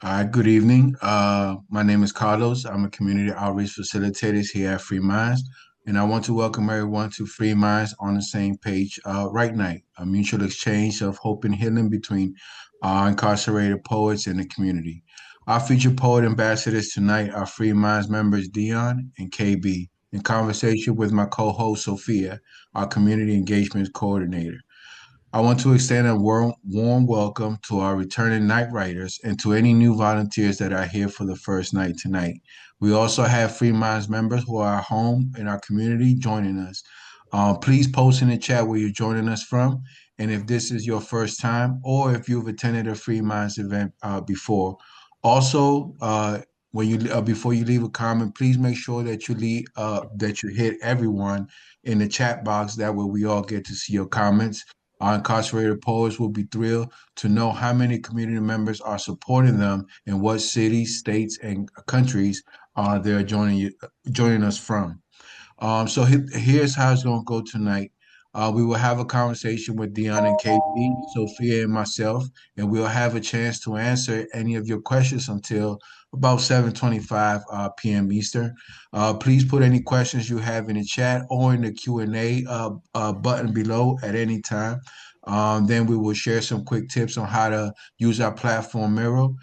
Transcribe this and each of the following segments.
Good evening. My name is Carlos. I'm a community outreach facilitator here at Free Minds, and I want to welcome everyone to Free Minds on the same page right now, a mutual exchange of hope and healing between incarcerated poets and the community. Our featured poet ambassadors tonight are Free Minds members Deon and KB, in conversation with my co-host Sofia, our community engagement coordinator. I want to extend a warm welcome to our returning night writers and to any new volunteers that are here for the first night tonight. We also have Free Minds members who are at home in our community joining us. Please post in the chat where you're joining us from, and if this is your first time or if you've attended a Free Minds event before. Also, when you before you leave a comment, please make sure that you hit everyone in the chat box. That way, we all get to see your comments. Our incarcerated poets will be thrilled to know how many community members are supporting them and what cities, states, and countries they're joining us from. Here's how it's going to go tonight. We will have a conversation with Deon and KB, Sophia, and myself, and we'll have a chance to answer any of your questions until about 7:25 p.m. Eastern. Please put any questions you have in the chat or in the Q&A button below at any time. Then we will share some quick tips on how to use our platform Miro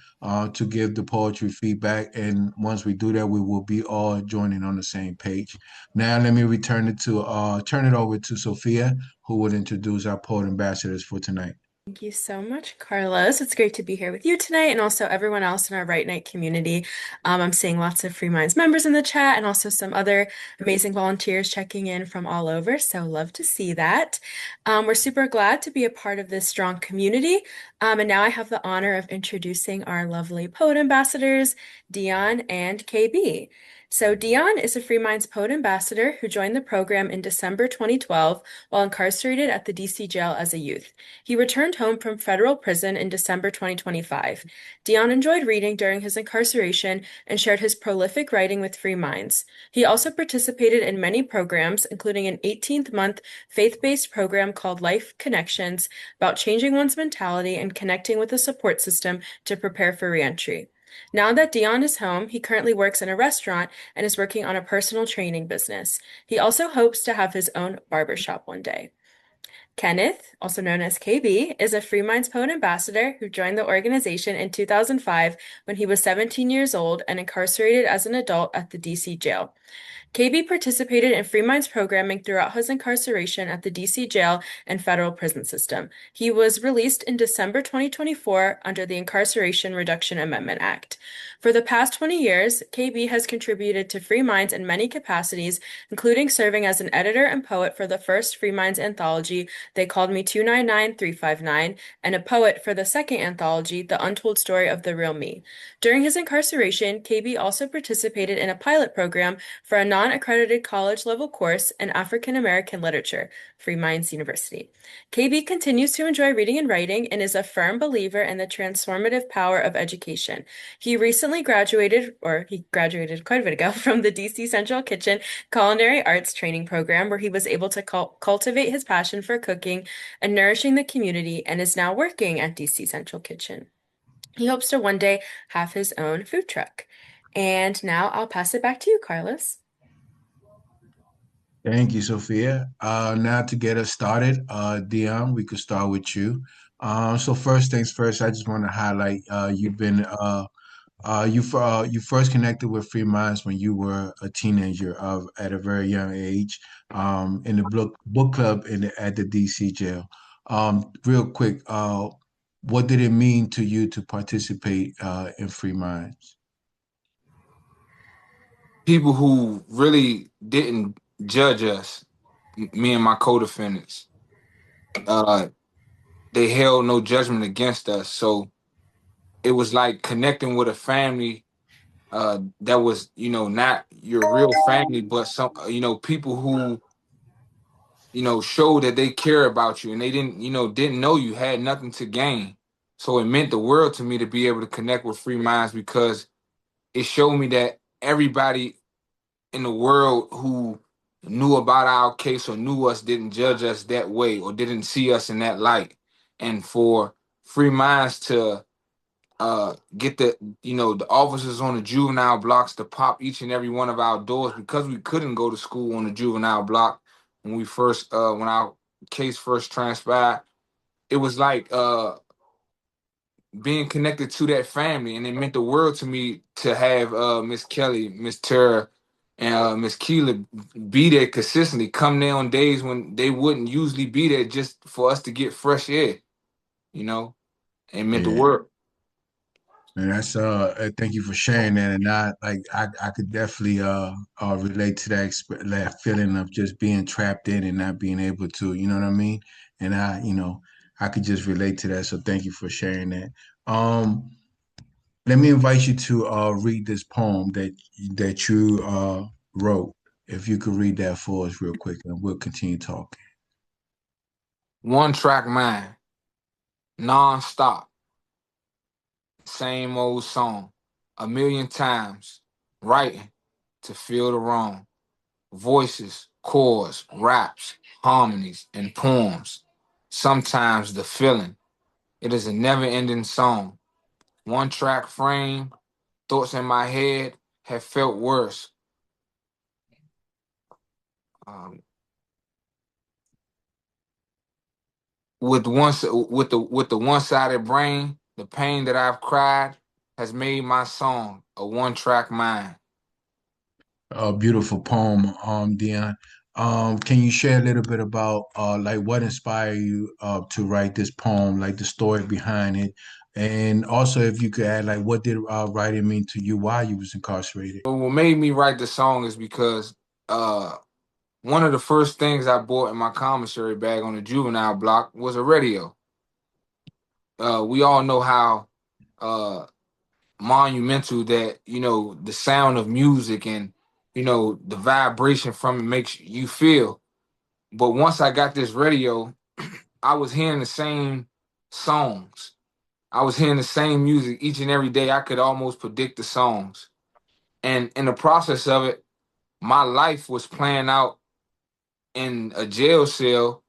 to give the poetry feedback. And once we do that, we will be all joining on the same page. Now let me turn it over to Sophia, who will introduce our poet ambassadors for tonight. Thank you so much, Carlos. It's great to be here with you tonight and also everyone else in our Right Night community. I'm seeing lots of Free Minds members in the chat and also some other amazing volunteers checking in from all over. So love to see that. We're super glad to be a part of this strong community. And now I have the honor of introducing our lovely poet ambassadors, Deon and KB. So Deon is a Free Minds Poet Ambassador who joined the program in December 2012 while incarcerated at the DC jail as a youth. He returned home from federal prison in December 2025. Deon enjoyed reading during his incarceration and shared his prolific writing with Free Minds. He also participated in many programs, including an 18-month faith-based program called Life Connections about changing one's mentality and connecting with a support system to prepare for reentry. Now that Deon is home, he currently works in a restaurant and is working on a personal training business. He also hopes to have his own barbershop one day. Kenneth, also known as KB, is a Free Minds Poet Ambassador who joined the organization in 2005 when he was 17 years old and incarcerated as an adult at the DC jail. KB participated in Free Minds programming throughout his incarceration at the DC jail and federal prison system. He was released in December 2024 under the Incarceration Reduction Amendment Act. For the past 20 years, KB has contributed to Free Minds in many capacities, including serving as an editor and poet for the first Free Minds anthology, They Called Me 299-359, and a poet for the second anthology, The Untold Story of the Real Me. During his incarceration, KB also participated in a pilot program for a non-accredited college-level course in African American literature, Free Minds University. KB continues to enjoy reading and writing and is a firm believer in the transformative power of education. He graduated quite a bit ago, from the DC Central Kitchen Culinary Arts Training Program, where he was able to cultivate his passion for cooking and nourishing the community, and is now working at DC Central Kitchen. He hopes to one day have his own food truck. And now I'll pass it back to you, Carlos. Thank you, Sophia. Now to get us started, Dion, we could start with you. So first things first, I just want to highlight you first connected with Free Minds when you were a teenager at a very young age in the book club at the DC jail. Real quick, what did it mean to you to participate in Free Minds? People who really didn't judge us, me and my co-defendants, uh, they held no judgment against us. So it was like connecting with a family that was, not your real family, but some, people who, show that they care about you and they didn't know you had nothing to gain. So it meant the world to me to be able to connect with Free Minds because it showed me that everybody in the world who knew about our case or knew us didn't judge us that way or didn't see us in that light. And for Free Minds to get the officers on the juvenile blocks to pop each and every one of our doors because we couldn't go to school on the juvenile block when we first when our case first transpired. It was like being connected to that family, and it meant the world to me to have Miss Kelly, Miss Tara, and Miss Keela be there consistently. Come there on days when they wouldn't usually be there, just for us to get fresh air. You know, it meant the Yeah. world. And that's thank you for sharing that. And I could definitely relate to that feeling of just being trapped in and not being able to, you know what I mean? And I could just relate to that. So thank you for sharing that. Um, Let me invite you to read this poem that you wrote. If you could read that for us real quick, and we'll continue talking. One track mind, non-stop, same old song, a million times, writing to feel the wrong. Voices, chords, raps, harmonies, and poems. Sometimes the feeling. It is a never-ending song. One track frame, thoughts in my head have felt worse. Um, with the one-sided brain, the pain that I've cried has made my song a one-track mind. A beautiful poem, Deon. Can you share a little bit about like what inspired you to write this poem, like the story behind it, and also if you could add like what did writing mean to you while you was incarcerated? But what made me write the song is because uh, one of the first things I bought in my commissary bag on the juvenile block was a radio. We all know how uh, monumental that the sound of music and the vibration from it makes you feel. But once I got this radio, I was hearing the same songs. I was hearing the same music each and every day. I could almost predict the songs. And in the process of it, my life was playing out in a jail cell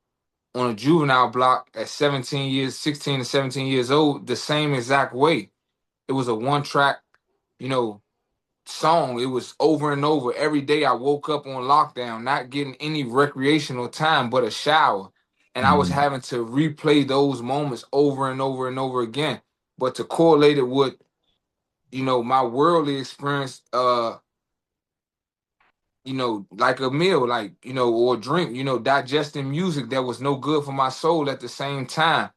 on a juvenile block at 17 years, 16 to 17 years old, the same exact way. It was a one track, you know, song. It was over and over. Every day I woke up on lockdown, not getting any recreational time but a shower. And I was Mm, having to replay those moments over and over and over again. But to correlate it with, my worldly experience, like a meal, like, or drink, digesting music that was no good for my soul at the same time.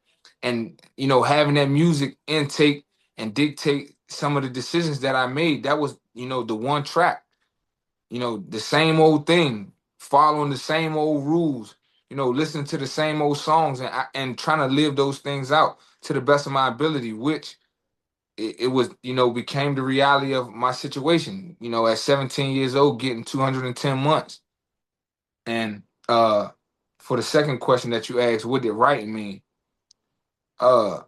And, having that music intake and dictate some of the decisions that I made, that was, the one track, the same old thing, following the same old rules, listening to the same old songs and trying to live those things out to the best of my ability, which it was, became the reality of my situation, at 17 years old, getting 210 months. And for the second question that you asked, what did writing mean? Uh,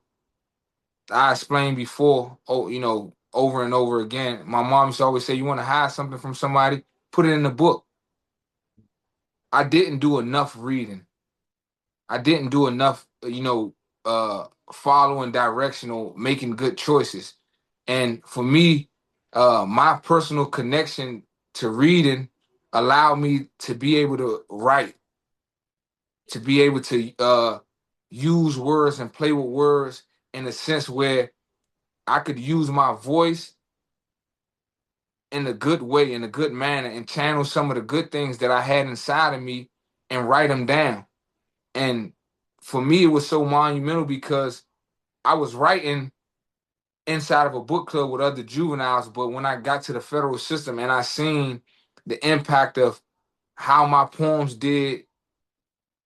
I explained before, over and over again. My mom used to always say, you want to hide something from somebody, put it in the book. I didn't do enough reading. I didn't do enough, following directional, making good choices. And for me, my personal connection to reading allowed me to be able to write, to be able to use words and play with words in a sense where I could use my voice in a good way, in a good manner, and channel some of the good things that I had inside of me and write them down. And for me, it was so monumental because I was writing inside of a book club with other juveniles, but when I got to the federal system and I seen the impact of how my poems did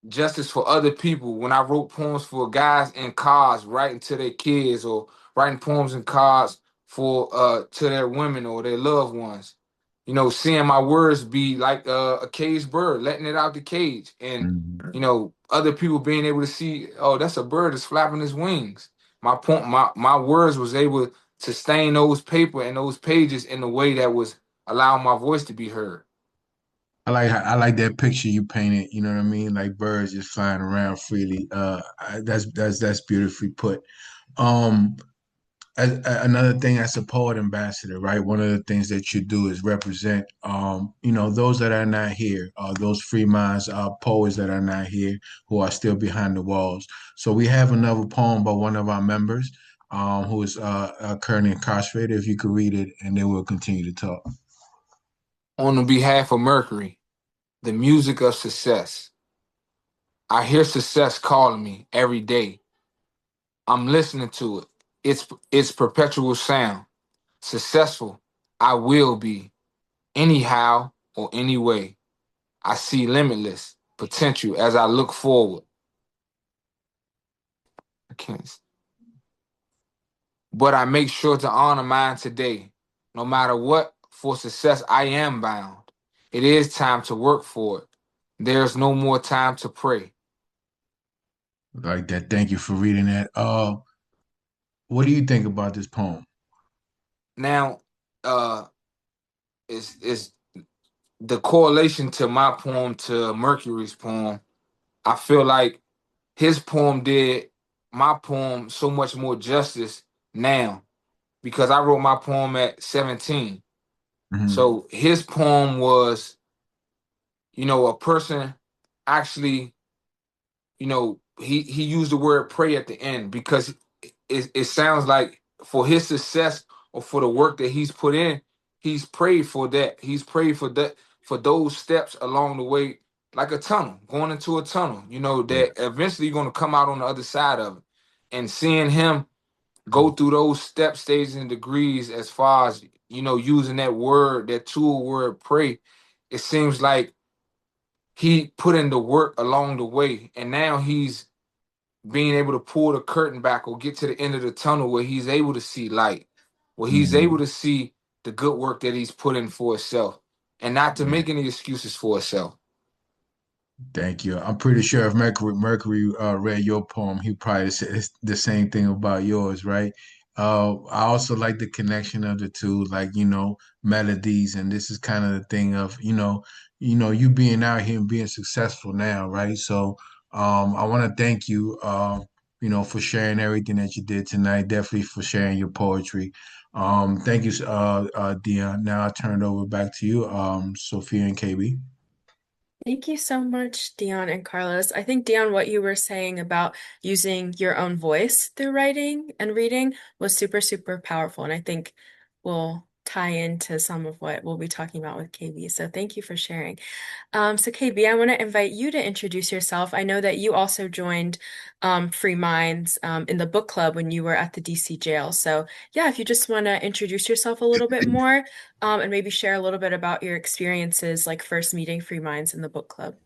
justice for other people, when I wrote poems for guys in cars writing to their kids, or writing poems in cars for to their women or their loved ones, seeing my words be like a caged bird, letting it out the cage, and mm. other people being able to see, oh, that's a bird that's flapping his wings. My words was able to stain those paper and those pages in a way that was allowing my voice to be heard. I like that picture you painted. You know what I mean? Like birds just flying around freely. That's beautifully put. Um, another thing as a poet ambassador, right? One of the things that you do is represent, those that are not here, those free minds, poets that are not here, who are still behind the walls. So we have another poem by one of our members, who is currently incarcerated. If you could read it, and then we'll continue to talk. On behalf of Mercury, the music of success. I hear success calling me every day. I'm listening to it. It's perpetual sound. Successful, I will be. Anyhow or anyway. I see limitless potential as I look forward. I can't. But I make sure to honor mine today. No matter what, for success I am bound. It is time to work for it. There's no more time to pray. Like that. Thank you for reading that. What do you think about this poem? Now, uh, is the correlation to my poem to Mercury's poem. I feel like his poem did my poem so much more justice now because I wrote my poem at 17. Mm-hmm. So his poem was, a person actually, he used the word pray at the end because it sounds like for his success or for the work that he's put in, he's prayed for that. He's prayed for that, for those steps along the way, like a tunnel, going into a tunnel, Yeah. that eventually you're going to come out on the other side of it. And seeing him go through those step stages and degrees as far as, using that word, that tool word pray, it seems like he put in the work along the way. And now he's being able to pull the curtain back or get to the end of the tunnel where he's able to see light, where he's able Mm-hmm. to see the good work that he's put in for himself and not to Yeah. make any excuses for himself. Thank you. I'm pretty sure if Mercury read your poem, he probably said the same thing about yours, right? I also like the connection of the two, like melodies, and this is kind of the thing of you being out here and being successful now, right? So I want to thank you, for sharing everything that you did tonight. Definitely for sharing your poetry. Thank you, Deon. Now I turn it over back to you, Sophia and KB. Thank you so much, Deon and Carlos. I think, Deon, what you were saying about using your own voice through writing and reading was super, super powerful. And I think will tie into some of what we'll be talking about with KB. So thank you for sharing. So KB, I want to invite you to introduce yourself. I know that you also joined Free Minds in the book club when you were at the DC jail. So yeah, if you just want to introduce yourself a little bit more and maybe share a little bit about your experiences, like first meeting Free Minds in the book club.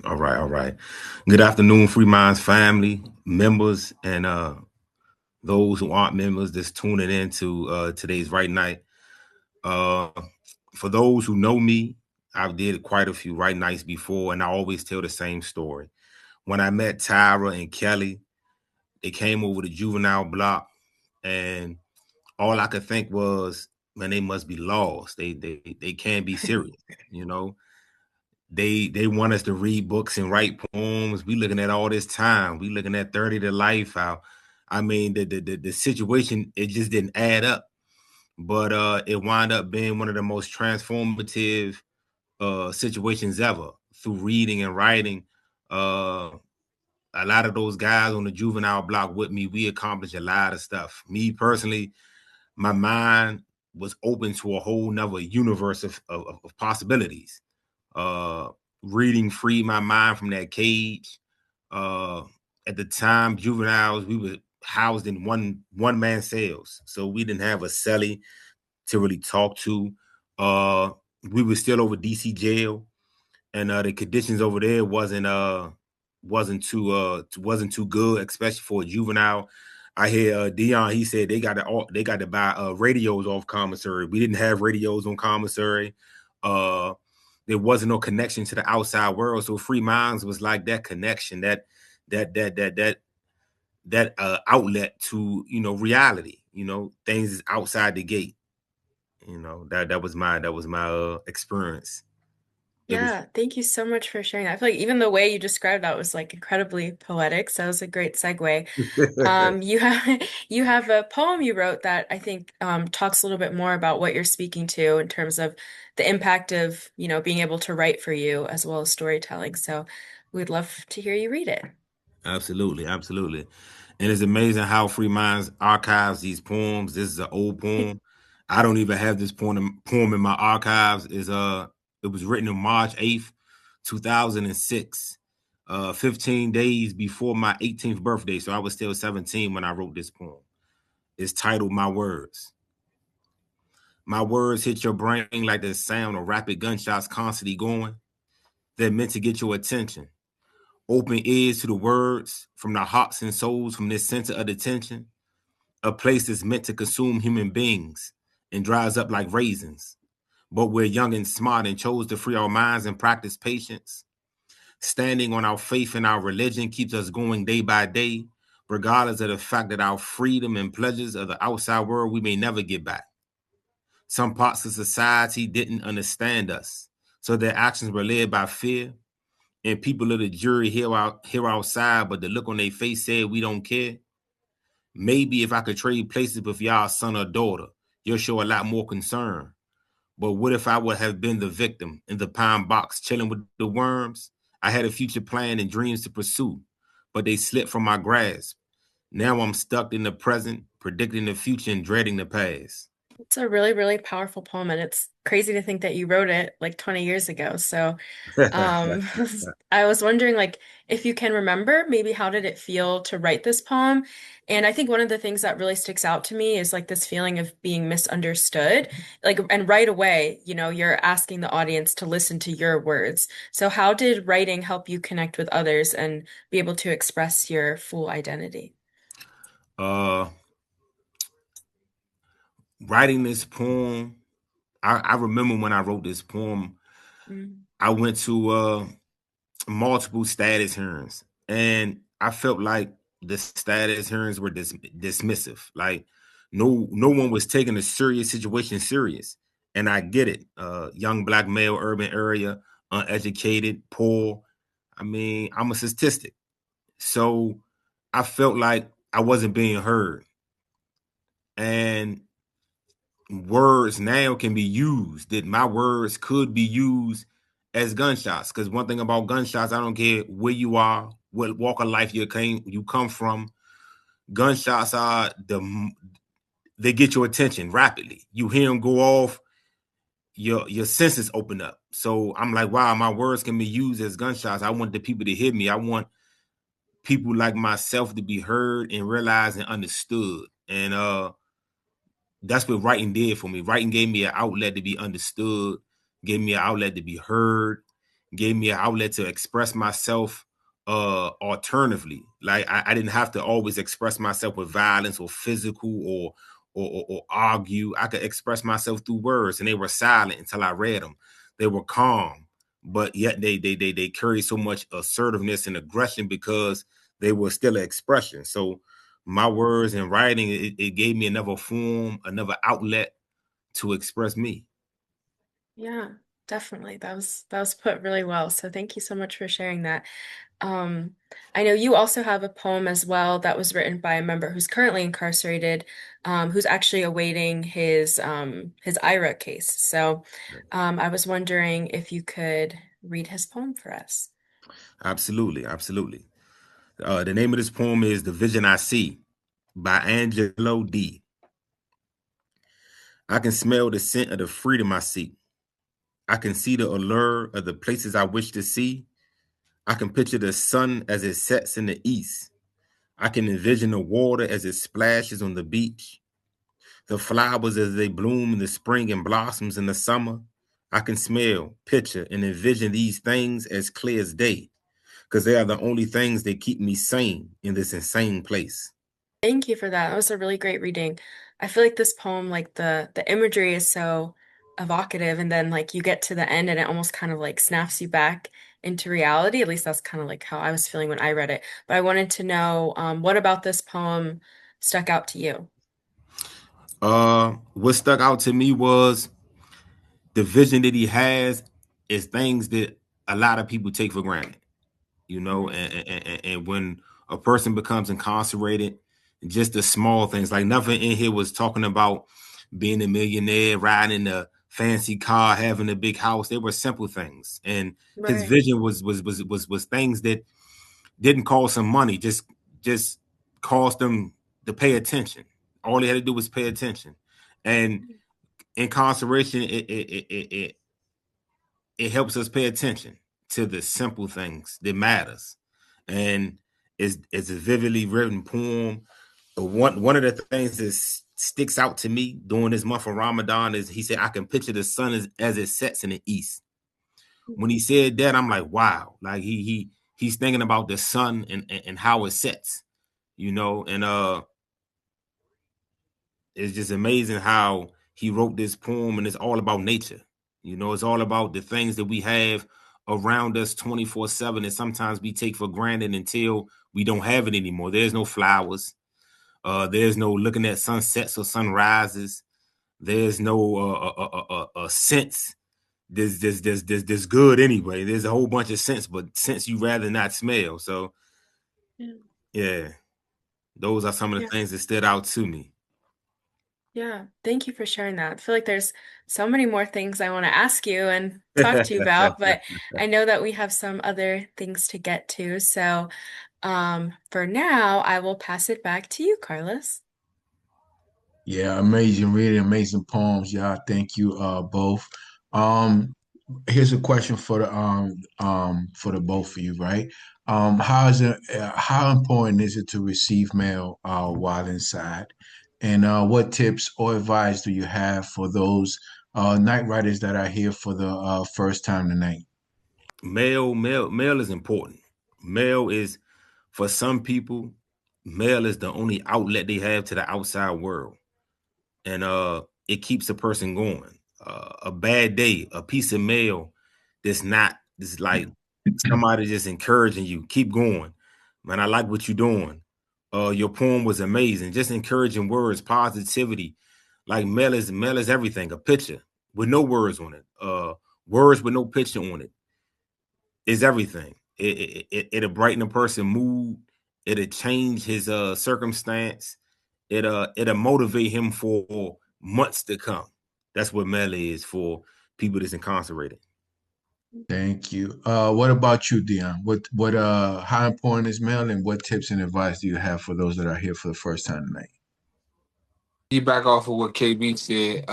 All right, all right. Good afternoon, Free Minds family, members, and those who aren't members that's tuning in to today's Right Night. Uh, for those who know me, I've did quite a few Right Nights before, and I always tell the same story. When I met Tyra and Kelly, they came over the juvenile block, and all I could think was, man, they must be lost. They can't be serious, you know. They want us to read books and write poems. We looking at all this time. We looking at 30 to life. How, I mean, the situation, it just didn't add up. But it wound up being one of the most transformative situations ever through reading and writing. A lot of those guys on the juvenile block with me, we accomplished a lot of stuff. Me personally, my mind was open to a whole nother universe of possibilities. Uh, Reading freed my mind from that cage. Uh, at the time, juveniles, we were housed in one man cells, so we didn't have a cellie to really talk to. Uh, we were still over DC jail, and the conditions over there wasn't too good, especially for a juvenile. I hear Deon. He said they got to buy radios off commissary. We didn't have radios on commissary. Uh, there wasn't no connection to the outside world. So Free Minds was like that connection, that that that that that outlet to reality. Things outside the gate. That was my experience. Yeah, thank you so much for sharing that. I feel like even the way you described that was like incredibly poetic, so that was a great segue. You have you have a poem you wrote that I think talks a little bit more about what you're speaking to in terms of the impact of, being able to write for you as well as storytelling. So we'd love to hear you read it. Absolutely, absolutely. And it's amazing how Free Minds archives these poems. This is an old poem. I don't even have this poem in my archives. It was written on March 8th, 2006, 15 days before my 18th birthday. So I was still 17 when I wrote this poem. It's titled My Words. My words hit your brain like the sound of rapid gunshots constantly going. They're meant to get your attention. Open ears to the words from the hearts and souls from this center of detention, a place that's meant to consume human beings and dries up like raisins. But we're young and smart and chose to free our minds and practice patience. Standing on our faith and our religion keeps us going day by day, regardless of the fact that our freedom and pleasures of the outside world we may never get back. Some parts of society didn't understand us, so their actions were led by fear. And people of the jury here outside, but the look on their face said we don't care. Maybe if I could trade places with y'all son or daughter, you'll show a lot more concern. But what if I would have been the victim in the pine box chilling with the worms? I had a future plan and dreams to pursue, but they slipped from my grasp. Now I'm stuck in the present, predicting the future and dreading the past. It's a really, really powerful poem, and it's crazy to think that you wrote it like 20 years ago. So Um, I was wondering, like, if you can remember, maybe how did it feel to write this poem? And I think one of the things that really sticks out to me is like this feeling of being misunderstood. Like, and right away, you're asking the audience to listen to your words. So how did writing help you connect with others and be able to express your full identity? uh, Writing this poem, I remember when I wrote this poem, Mm. I went to multiple status hearings, and I felt like the status hearings were dismissive. Like no one was taking a serious situation serious. And I get it. Young black male, urban area, uneducated, poor. I mean, I'm a statistic. So I felt like I wasn't being heard. And words now can be used, that my words could be used as gunshots. Because one thing about gunshots, I don't care where you are, what walk of life you come from. Gunshots are they get your attention rapidly. You hear them go off, your senses open up. So I'm like, wow, my words can be used as gunshots. I want the people to hear me. I want people like myself to be heard and realized and understood. And that's what writing did for me. Writing gave me an outlet to be understood, gave me an outlet to be heard, gave me an outlet to express myself alternatively. Like I didn't have to always express myself with violence or physical or argue. I could express myself through words, and they were silent until I read them. They were calm, but yet they carry so much assertiveness and aggression because they were still an expression. So my words and writing, it gave me another form, another outlet to express me. Yeah, definitely. That was put really well. So thank you so much for sharing that. Um, I know you also have a poem as well that was written by a member who's currently incarcerated, who's actually awaiting his IRA case. So I was wondering if you could read his poem for us. Absolutely, absolutely. The name of this poem is "The Vision I See" by Angelo D. I can smell the scent of the freedom I seek. I can see the allure of the places I wish to see. I can picture the sun as it sets in the east. I can envision the water as it splashes on the beach, the flowers as they bloom in the spring and blossoms in the summer. I can smell, picture, and envision these things as clear as day, because they are the only things that keep me sane in this insane place. Thank you for that. That was a really great reading. I feel like this poem, like the imagery is so evocative, and then like you get to the end and it almost kind of like snaps you back into reality. At least that's kind of like how I was feeling when I read it. But I wanted to know, what about this poem stuck out to you? What stuck out to me was the vision that he has is things that a lot of people take for granted, you know, and when a person becomes incarcerated, just the small things, like nothing in here was talking about being a millionaire, riding a fancy car, having a big house. They were simple things, and his Right. vision was things that didn't cost him money, just caused them to pay attention. All he had to do was pay attention, and incarceration it helps us pay attention to the simple things that matters, and it's a vividly written poem. One of the things that sticks out to me during this month of Ramadan is he said, "I can picture the sun as it sets in the east." When he said that, I'm like, wow, like he's thinking about the sun and how it sets, you know, and it's just amazing how he wrote this poem, and it's all about nature. You know, it's all about the things that we have around us 24/7, and sometimes we take for granted until we don't have it anymore. There's no flowers. There's no looking at sunsets or sunrises. There's no sense. There's good anyway. There's a whole bunch of scents, but scents you rather not smell. So yeah, those are some of the Yeah. things that stood out to me. Yeah, thank you for sharing that. I feel like there's so many more things I want to ask you and talk to you about, but I know that we have some other things to get to. So, for now, I will pass it back to you, Carlos. Yeah, amazing reading, amazing poems. Yeah, thank you both. Um, Here's a question for the both of you, right? How important is it to receive mail while inside? And what tips or advice do you have for those night riders that are here for the first time tonight? Mail is important. Mail is, for some people, mail is the only outlet they have to the outside world, and it keeps a person going. A bad day, a piece of mail that's not, it's like somebody just encouraging you, keep going, man. I like what you're doing. Your poem was amazing. Just encouraging words, positivity. Like mail is everything. A picture with no words on it. Words with no picture on it is everything. It'll brighten a person's mood. It'll change his circumstance. It'll motivate him for months to come. That's what mail is for people that's incarcerated. Thank you. What about you, Deon? How important is mail, and what tips and advice do you have for those that are here for the first time tonight? Back off of what KB said.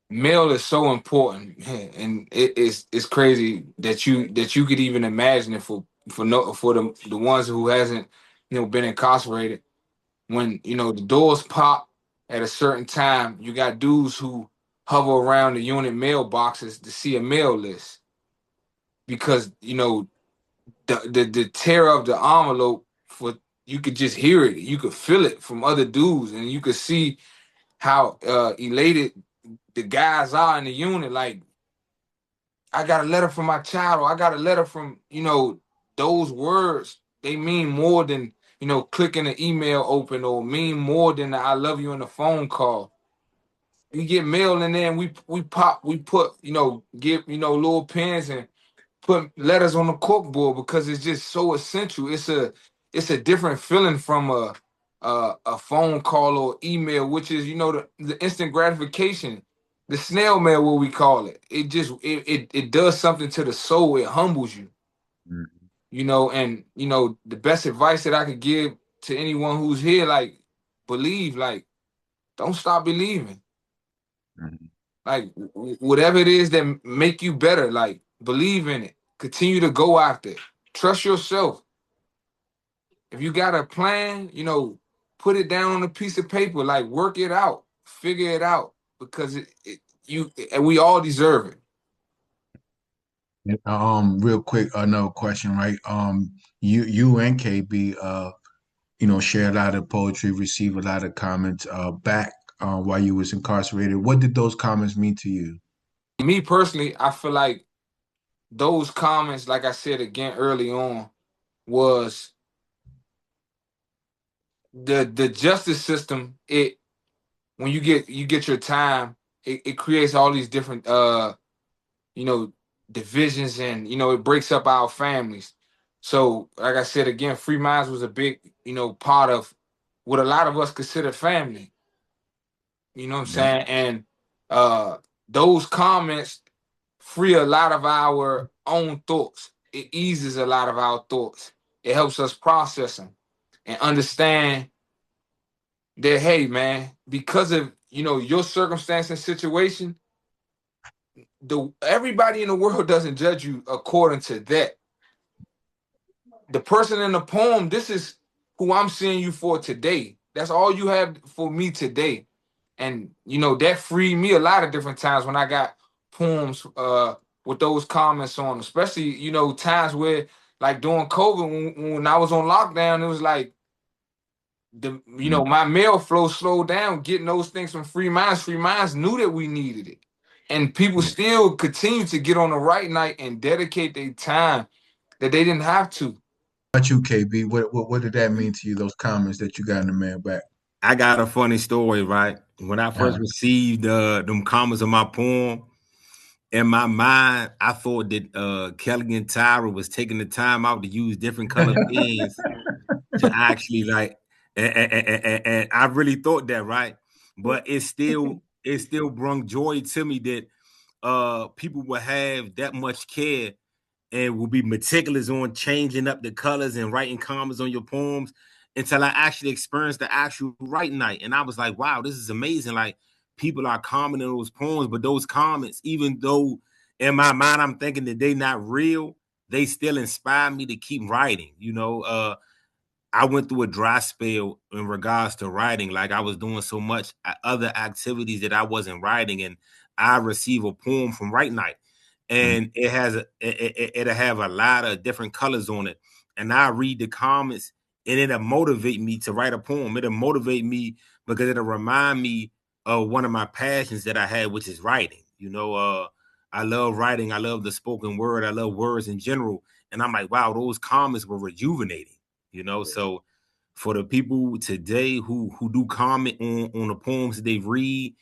Mail is so important, and it's crazy that you could even imagine it for the ones who hasn't been incarcerated. When the doors pop at a certain time, you got dudes who hover around the unit mailboxes to see a mail list because the terror of the envelope, for you could just hear it, you could feel it from other dudes, and you could see how elated the guys are in the unit. Like, I got a letter from my child, or I got a letter from those words. They mean more than clicking an email open, or mean more than the "I love you" in the phone call. We get mail in there, and we put give little pens and put letters on the corkboard because it's just so essential. It's a different feeling from a phone call or email, which is the instant gratification, the snail mail, what we call it. It does something to the soul. It humbles you, and the best advice that I could give to anyone who's here, like, believe, like, don't stop believing. Mhm. Like, whatever it is that make you better, like, believe in it. Continue to go after it. Trust yourself. If you got a plan, put it down on a piece of paper. Like, work it out, figure it out, because and we all deserve it. Real quick, another question, right? You and KB, share a lot of poetry, receive a lot of comments, back, while you was incarcerated. What did those comments mean to you? Me personally, I feel like those comments, like I said again early on, was the justice system. It When you get your time, it creates all these different divisions, and it breaks up our families. So, like I said again, Free Minds was a big, part of what a lot of us consider family. You know what I'm Yeah. saying? And those comments free a lot of our own thoughts. It eases a lot of our thoughts. It helps us process them and understand that, hey, man, because of your circumstance and situation, everybody in the world doesn't judge you according to that. The person in the poem, this is who I'm seeing you for today. That's all you have for me today. And that freed me a lot of different times when I got poems with those comments on, especially times where, like during COVID, when I was on lockdown, it was like my mail flow slowed down. Getting those things from Free Minds knew that we needed it, and people still continue to get on the right night and dedicate their time that they didn't have to. How about you, KB? What did that mean to you? Those comments that you got in the mail back. I got a funny story, right? When I first received them comments on my poem, in my mind, I thought that Kelly and Tyra was taking the time out to use different color pens to actually and I really thought that, right? But it still brought joy to me that people will have that much care and will be meticulous on changing up the colors and writing comments on your poems until I actually experienced the actual writing night. And I was like, wow, this is amazing. Like, people are commenting on those poems, but those comments, even though in my mind I'm thinking that they not real, they still inspire me to keep writing. I went through a dry spell in regards to writing. Like, I was doing so much other activities that I wasn't writing, and I receive a poem from Write Night, and it'll have a lot of different colors on it, and I read the comments, and it'll motivate me to write a poem. It'll motivate me because it'll remind me of one of my passions that I had, which is writing. I love writing. I love the spoken word. I love words in general, and I'm like, wow, those comments were rejuvenating. So for the people today who do comment on the poems that they read,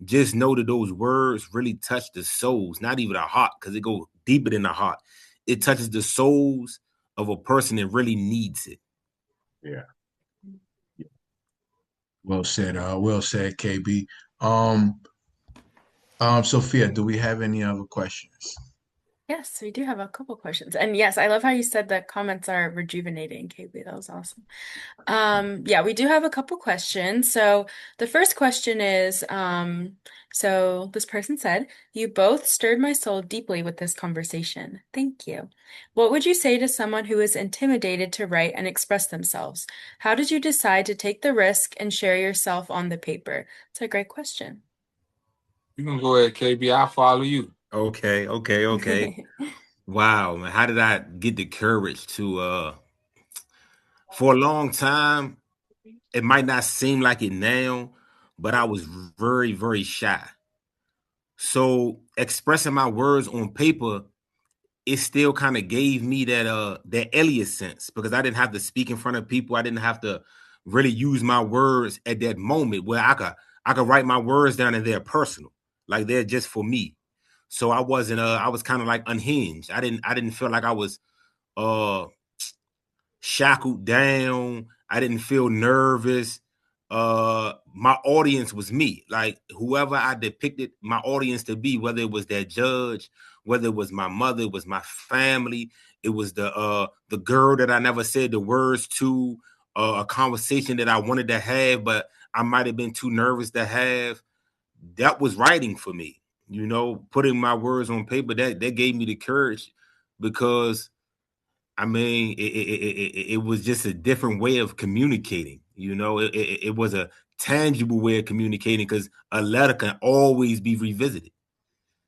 just know that those words really touch the souls, not even the heart, because it goes deeper than the heart. It touches the souls of a person that really needs it. Yeah. Well said. Well said, KB. Sophia, do we have any other questions? Yes, we do have a couple questions. And yes, I love how you said the comments are rejuvenating, KB. That was awesome. Yeah, we do have a couple questions. So the first question is, so this person said, "You both stirred my soul deeply with this conversation. Thank you. What would you say to someone who is intimidated to write and express themselves? How did you decide to take the risk and share yourself on the paper?" It's a great question. You can go ahead, KB. I'll follow you. Okay. Wow, man. How did I get the courage to for a long time, it might not seem like it now, but I was very, very shy. So expressing my words on paper, it still kind of gave me that Elliot sense, because I didn't have to speak in front of people. I didn't have to really use my words at that moment where I could write my words down and they're personal, like they're just for me. So I wasn't I was kind of like unhinged. I didn't feel like I was uh shackled down. I didn't feel nervous. My audience was me. Like, whoever I depicted my audience to be, whether it was that judge, whether it was my mother, it was my family, it was the girl that I never said the words to, a conversation that I wanted to have, but I might have been too nervous to have. That was writing for me. Putting my words on paper, that gave me the courage, because I mean, it was just a different way of communicating. It was a tangible way of communicating, because a letter can always be revisited.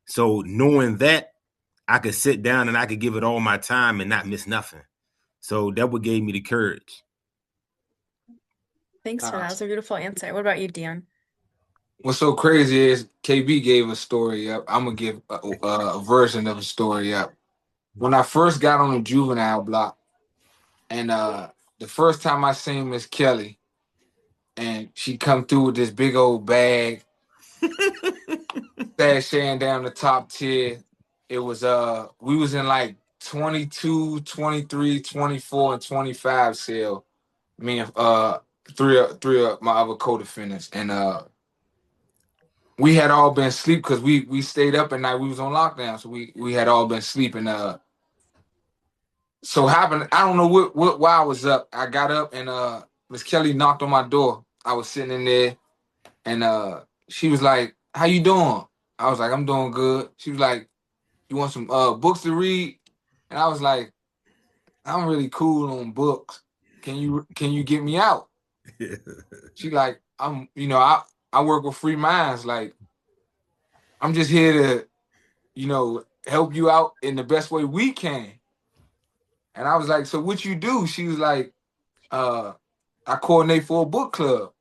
So knowing that, I could sit down and I could give it all my time and not miss nothing. So that what gave me the courage. Thanks for that. That was a beautiful answer. What about you, Deon? What's so crazy is KB gave a story up. I'm gonna give a version of a story up. When I first got on the juvenile block, and the first time I seen Miss Kelly, and she come through with this big old bag, sashaying down the top tier. it was we was in like 22, 23, 24, and 25 cell. Me and three of my other co-defendants, and we had all been asleep because we stayed up at night. We was on lockdown, so we had all been sleeping. So happened, I don't know why I was up. I got up and Miss Kelly knocked on my door. I was sitting in there, and she was like, "How you doing?" I was like, "I'm doing good." She was like, "You want some books to read?" And I was like, "I'm really cool on books. Can you get me out?" She like, I work with Free Minds. Like, I'm just here to, help you out in the best way we can. And I was like, "So what you do?" She was like, "I coordinate for a book club."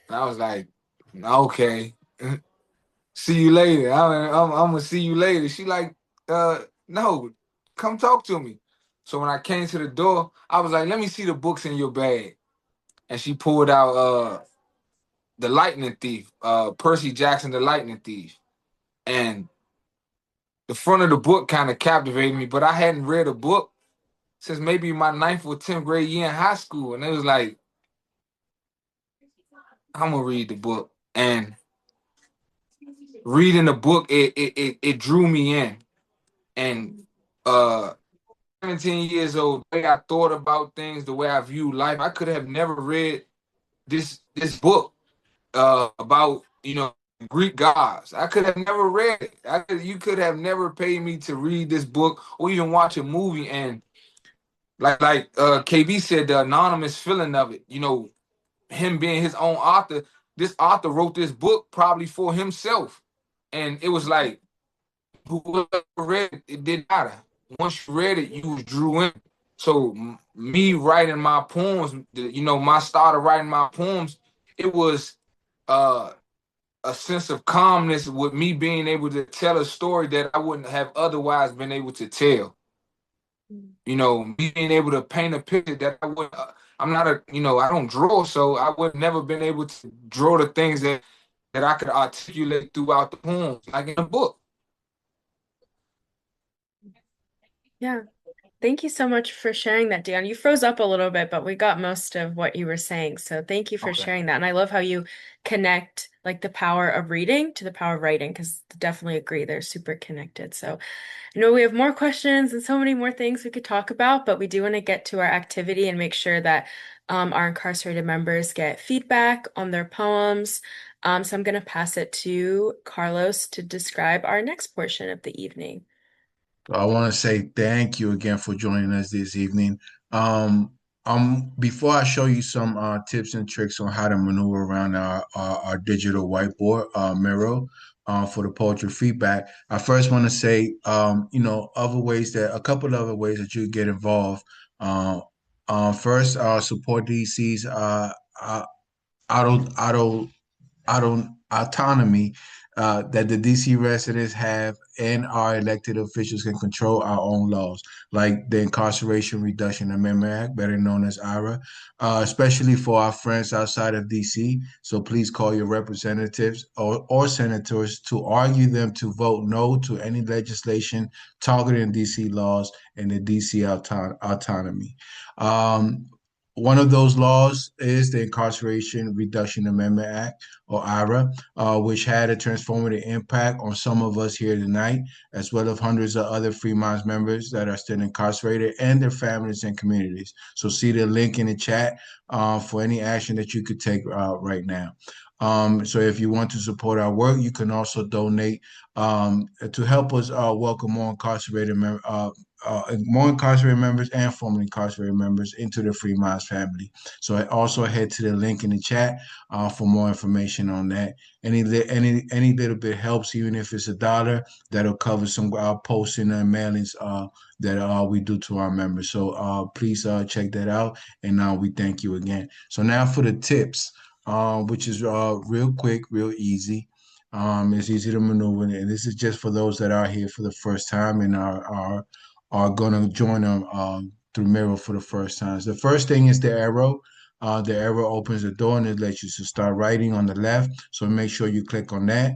And I was like, "Okay, see you later. I'm gonna see you later." She like, "No, come talk to me." So when I came to the door, I was like, "Let me see the books in your bag." And she pulled out The Lightning Thief, Percy Jackson, The Lightning Thief. And the front of the book kind of captivated me, but I hadn't read a book since maybe my 9th or 10th grade year in high school. And it was like, I'm gonna read the book. And reading the book, it drew me in. And 17 years old, the way I thought about things, the way I view life, I could have never read this book about Greek gods. I could have never read it. You could have never paid me to read this book or even watch a movie. And like KB said, the anonymous feeling of it, him being his own author. This author wrote this book probably for himself, and it was like, whoever read it, it didn't matter. Once you read it, you was drew in. So me writing my poems, my start of writing my poems, it was a sense of calmness with me being able to tell a story that I wouldn't have otherwise been able to tell. Me being able to paint a picture that I would. I'm not I don't draw, so I would never been able to draw the things that I could articulate throughout the poems, like in a book. Yeah. Thank you so much for sharing that, Deon. You froze up a little bit, but we got most of what you were saying. So thank you for Okay. sharing that. And I love how you connect like the power of reading to the power of writing, because definitely agree they're super connected. So I know we have more questions and so many more things we could talk about, but we do want to get to our activity and make sure that our incarcerated members get feedback on their poems. So I'm going to pass it to Carlos to describe our next portion of the evening. I want to say thank you again for joining us this evening. Before I show you some tips and tricks on how to maneuver around our digital whiteboard mirror for the poetry feedback, I first want to say, a couple of other ways that you get involved. First, support DC's auto auto autonomy that the DC residents have and our elected officials can control our own laws, like the Incarceration Reduction Amendment Act, better known as IRA, especially for our friends outside of DC. So please call your representatives or senators to argue them to vote no to any legislation targeting DC laws and the DC autonomy. Um, One of those laws is the Incarceration Reduction Amendment Act, or IRA, which had a transformative impact on some of us here tonight, as well as hundreds of other Free Minds members that are still incarcerated and their families and communities. So see the link in the chat for any action that you could take right now. So if you want to support our work, you can also donate to help us welcome more incarcerated members and formerly incarcerated members into the Free Minds family. So I also head to the link in the chat for more information on that. Any little bit helps, even if it's $1, that'll cover some posting and mailings that we do to our members. So please check that out, and we thank you again. So now for the tips, which is real quick, real easy. It's easy to maneuver, and this is just for those that are here for the first time and are going to join them through Miro for the first time. So the first thing is the arrow. The arrow opens the door and it lets you to start writing on the left. So make sure you click on that.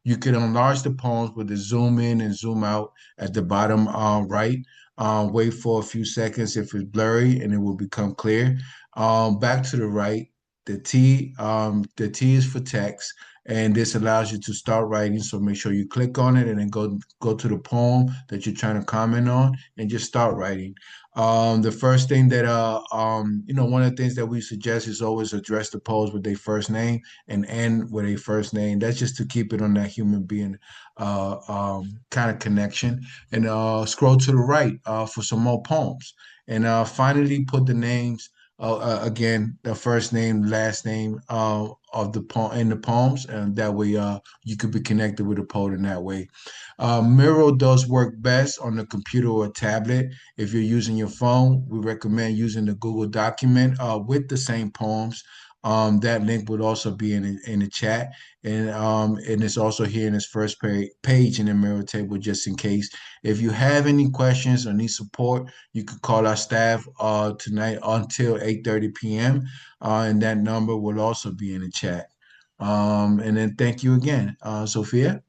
You can enlarge the poems with the zoom in and zoom out at the bottom right. Wait for a few seconds if it's blurry, and it will become clear. Back to the right, the T is for text, and this allows you to start writing. So make sure you click on it and then go to the poem that you're trying to comment on, and just start writing. The first thing that one of the things that we suggest is always address the pose with their first name and end with a first name. That's just to keep it on that human being kind of connection. And scroll to the right for some more poems. And finally, put the names again, the first name, last name of the poem in the poems, and that way you could be connected with the poet in that way. Miro does work best on a computer or a tablet. If you're using your phone, we recommend using the Google document with the same poems. That link would also be in the chat, and it's also here in this first page in the Miro table, just in case. If you have any questions or need support, you could call our staff tonight until 8:30 p.m. And that number will also be in the chat. And then thank you again, Sophia.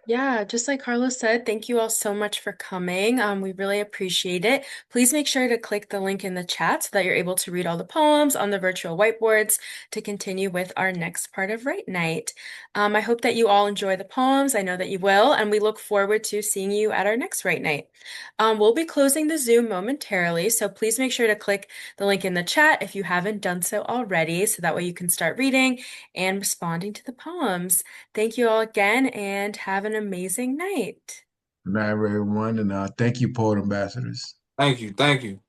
Yeah, just like Carlos said, thank you all so much for coming. We really appreciate it. Please make sure to click the link in the chat so that you're able to read all the poems on the virtual whiteboards to continue with our next part of Write Night. I hope that you all enjoy the poems. I know that you will, and we look forward to seeing you at our next Write Night. We'll be closing the Zoom momentarily, so please make sure to click the link in the chat if you haven't done so already, so that way you can start reading and responding to the poems. Thank you all again and have an amazing night. Good night, everyone, and thank you, poet ambassadors. Thank you. Thank you.